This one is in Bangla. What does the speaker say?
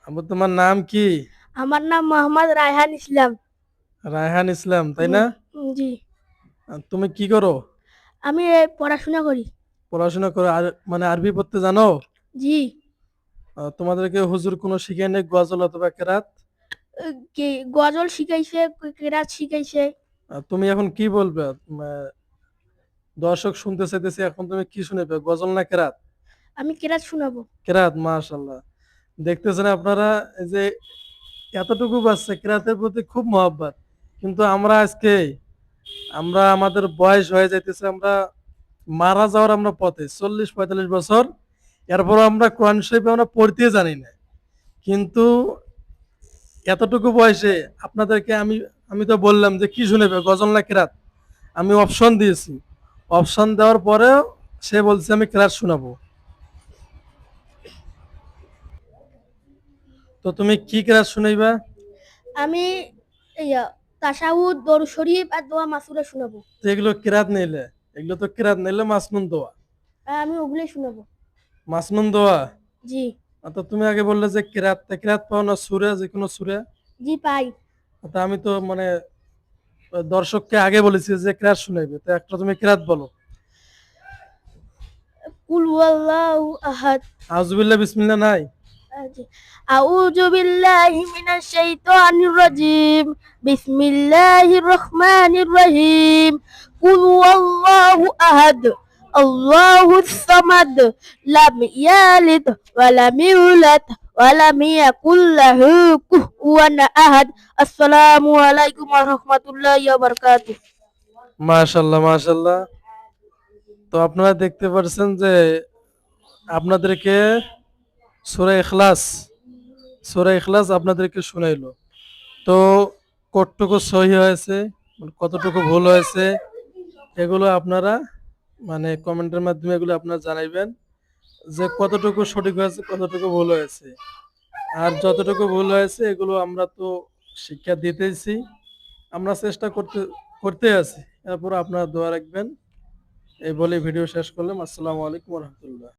আপু তোমার নাম কি? আমার নাম মোহাম্মদ রায়হান ইসলাম। রায়হান ইসলাম, তাই হুম, না? জি। তুমি কি করো? আমি পড়াশোনা করি। পড়াশোনা করো আর মানে আরবি পড়তে জানো? জি। তোমাদেরকে হুজুর কোনো শিখায় নাই গজল অথবা কেরাত? কে গজল শিখাইছে, কেরাত শিখাইছে। তুমি এখন কি বলবে? দর্শক শুনতে চাইতেছে, এখন তুমি কি শুনেবে, গজল না কেরাত? আমি কেরাত শোনাবো। কেরাত, মাশাআল্লাহ। দেখতেছেন আপনারা, এই যে এতটুকু বাচ্চা কেরাতের প্রতি খুব মহব্বত, কিন্তু আমরা আমাদের বয়স হয়ে যাইতেছে, আমরা মারা যাওয়ার আমরা পথে 40-45 বছর, এরপর আমরা কোরআন শরীফ আমরা পড়তে জানি না। কিন্তু এতটুকু বয়সে আপনাদেরকে আমি আমি তো বললাম যে কি শুনেবে, গজল না কেরাত? আমি অপশন দিয়েছি, অপশন দেওয়ার পরেও সে বলছে আমি কেরাত শোনাবো। তো তুমি কি কেরাত শুনাইবা? আমি ইয়া তাশাহুদ, দরুদ শরীফ আর দোয়া মাসুরা শোনাবো। তো এগুলো কেরাত নিলে, এগুলো তো কেরাত নিলে মাসনুন দোয়া। আমি ওগুলোই শোনাবো। মাসনুন দোয়া। জি। তো তুমি আগে বললে যে কেরাত, তা কেরাত পাও না সুরে, যে কোনো সুরে? জি পাই। তা আমি তো মানে দর্শককে আগে বলেছি যে কেরাত শুনাইবে, তো একটা তুমি কেরাত বলো। কুল হুয়াল্লাহু আহাদ। আউযুবিল্লাহ বিসমিল্লাহ নাই? জি। আউযু বিল্লাহি মিনাশ শাইতানির রাজিম। বিসমিল্লাহির রহমানির রহিম। কুল হুয়াল্লাহু আহাদ। আল্লাহুস সামাদ। লাম ইয়ালিদ ওয়া লাম ইউলাদ ওয়া লাম ইয়াকুল লাহু কুফুয়ান আহাদ। আসসালামু আলাইকুম ওয়া রাহমাতুল্লাহি ওয়া বারাকাতুহু। মাশাআল্লাহ, মাশাআল্লাহ। তো আপনারা দেখতে পাচ্ছেন যে আপনাদেরকে সূরা ইখলাস, সূরা ইখলাস আপনাদেরকে শুনাইলো। তো কতটুকু সহি হয়েছে, কতটুকু ভুল হয়েছে, এগুলো আপনারা মানে কমেন্টের মাধ্যমে এগুলো আপনারা জানাইবেন, যে কতটুকু সঠিক হয়েছে, কতটুকু ভুল হয়েছে। আর যতটুকু ভুল হয়েছে এগুলো আমরা তো শিক্ষা দিতেছি, আমরা চেষ্টা করতে আছি। এরপর আপনারা দোয়া রাখবেন। এই বলে ভিডিও শেষ করলাম। আসসালামু আলাইকুম ওয়া রাহমাতুল্লাহ।